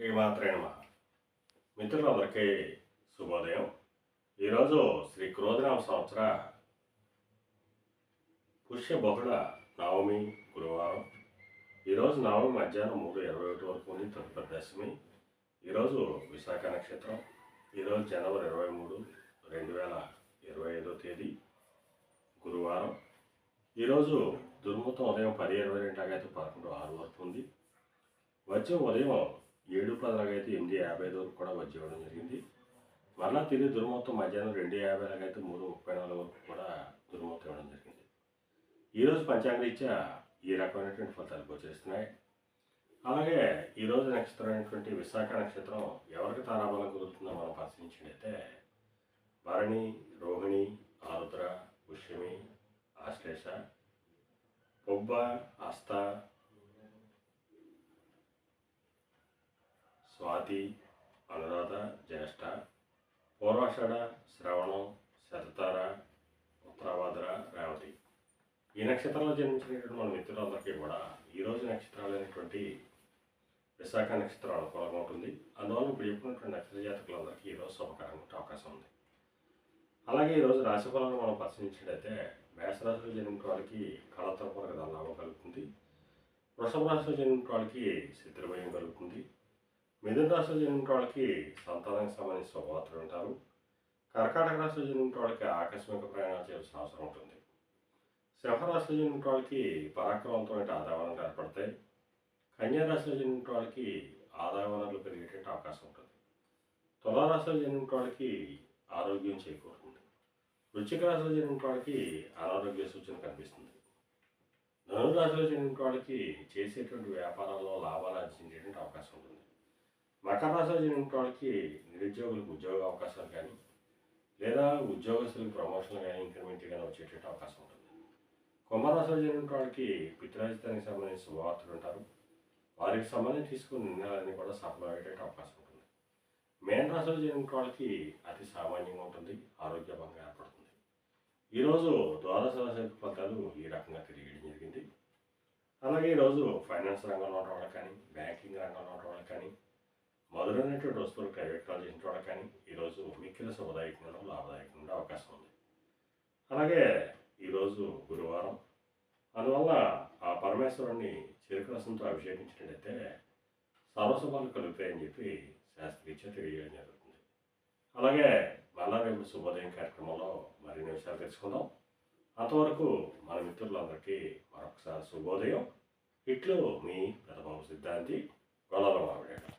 శ్రీమాత్రే నమః. మిత్రులందరికీ శుభోదయం. ఈరోజు శ్రీ క్రోధినామ సంవత్సర పుష్య బహుళ నవమి గురువారం. ఈరోజు నవమి మధ్యాహ్నం 3:21 వరకు ఉంది. తదుపరి దశమి. ఈరోజు విశాఖ నక్షత్రం. ఈరోజు జనవరి 23, 2025 తేదీ గురువారం. ఈరోజు దుర్ముహూర్తం ఉదయం 10:22 అయితే 11:06 వరకు ఉంది. వచ్చే ఉదయం 7:10 అయితే 8:55 వరకు కూడా వచ్చి ఇవ్వడం జరిగింది. మరలా తిరిగి దుర్ముహూర్తం మధ్యాహ్నం 2:50 అయితే 3:34 వరకు కూడా దుర్ముహూర్తం ఇవ్వడం జరిగింది. ఈరోజు పంచాంగరీత్యా ఈ రకమైనటువంటి ఫలితాలు గోచరిస్తున్నాయి. అలాగే ఈరోజు నక్షత్రం అయినటువంటి విశాఖ నక్షత్రం ఎవరికి తారాబలం కుదురుతుందో మనం పరిశీలించినట్లయితే భరణి, రోహిణి, ఆరుద్ర, పుష్యమి, ఆశ్లేష, పొబ్బ, హస్త, స్వాతి, అనురాధ, జ్యేష్ఠ, పూర్వాషాఢ, శ్రవణం, శతతార, ఉత్తరాభాద్ర, రేవతి. ఈ నక్షత్రంలో జన్మించినటువంటి మన మిత్రులందరికీ కూడా ఈరోజు నక్షత్రాలైనటువంటి విశాఖ నక్షత్రం అనుకూలంగా ఉంటుంది. అందువల్ల ఇప్పుడు చెప్పినటువంటి నక్షత్ర జాతకులందరికీ ఈరోజు శుభకరంగా ఉండే అవకాశం ఉంది. అలాగే ఈరోజు రాశి ఫలాలను మనం పరిశీలించినట్లయితే మేషరాశిలో జన్మించిన వాళ్ళకి కళతరపరక లాభం కలుగుతుంది. వృషభ రాశిలో జన్మించిన వాళ్ళకి శత్రుభయం కలుగుతుంది. మిథున రాశిలో జన్మించిన వాళ్ళకి సంతానానికి సంబంధించిన శుభవార్తలు ఉంటారు. కర్కాటక రాశిలో జన్మించిన వాళ్ళకి ఆకస్మిక ప్రయాణాలు చేయాల్సిన అవసరం ఉంటుంది. సింహరాశిలో జన్మించిన వాళ్ళకి పరాక్రమవంతమైన ఆదాయ వనరులు ఏర్పడతాయి. కన్యా రాశిలో జన్మించిన వాళ్ళకి ఆదాయ వనరులు పెరిగేటువంటి అవకాశం ఉంటుంది. తులారాశిలో జన్మించిన వాళ్ళకి ఆరోగ్యం చేకూరుతుంది. వృశ్చిక రాశిలో జన్మించిన వాళ్ళకి అనారోగ్య సూచన కనిపిస్తుంది. ధనురాశిలో జన్మించిన వాళ్ళకి చేసేటువంటి వ్యాపారాల్లో లాభాలు ఆర్జించేటువంటి అవకాశం ఉంటుంది. మకర రాశిలో జన్మించిన వాళ్ళకి నిరుద్యోగులకు ఉద్యోగ అవకాశాలు కానీ లేదా ఉద్యోగస్తులకు ప్రమోషన్లు కానీ ఇంక్రిమెంట్ కానీ వచ్చేటువంటి అవకాశం ఉంటుంది. కుంభరాశిలో జన్మించిన వాళ్ళకి పితృరాజితానికి సంబంధించిన శుభవార్తలు ఉంటారు. వారికి సంబంధించి తీసుకున్న నిర్ణయాలన్నీ కూడా సఫలమయ్యేటువంటి అవకాశం ఉంటుంది. మేన రాశిలో జన్మించిన వాళ్ళకి అతి సామాన్యంగా ఉంటుంది. ఆరోగ్యభంగా ఏర్పడుతుంది. ఈరోజు ద్వాదశ రాశి ఫలితాలు ఈ రకంగా తెలియడం జరిగింది. అలాగే ఈరోజు ఫైనాన్స్ రంగంలో ఉన్న వాళ్ళకి కానీ బ్యాంకింగ్ రంగంలో ఉన్న వాళ్ళకి కానీ మధురైనటువంటి వస్తువులు క్రయవిక్రయాలు చేసిన వాళ్ళకి కానీ ఈరోజు మిక్కిల శుభదాయకంగా లాభదాయకంగా అవకాశం ఉంది. అలాగే ఈరోజు గురువారం. అందువల్ల ఆ పరమేశ్వరుణ్ణి చిరకరసంతో అభిషేకించినట్లయితే సర్వశుభాలు కలుగుతాయని చెప్పి శాస్త్రీరీత్యా తెలియజేయడం జరుగుతుంది. అలాగే మళ్ళా రేపు శుభోదయం కార్యక్రమంలో మరిన్ని విషయాలు తెలుసుకుందాం. అంతవరకు మన మిత్రులందరికీ మరొకసారి శుభోదయం. ఇట్లు మీ పెదబాబు సిద్ధాంతి గొల్లల మామిడి.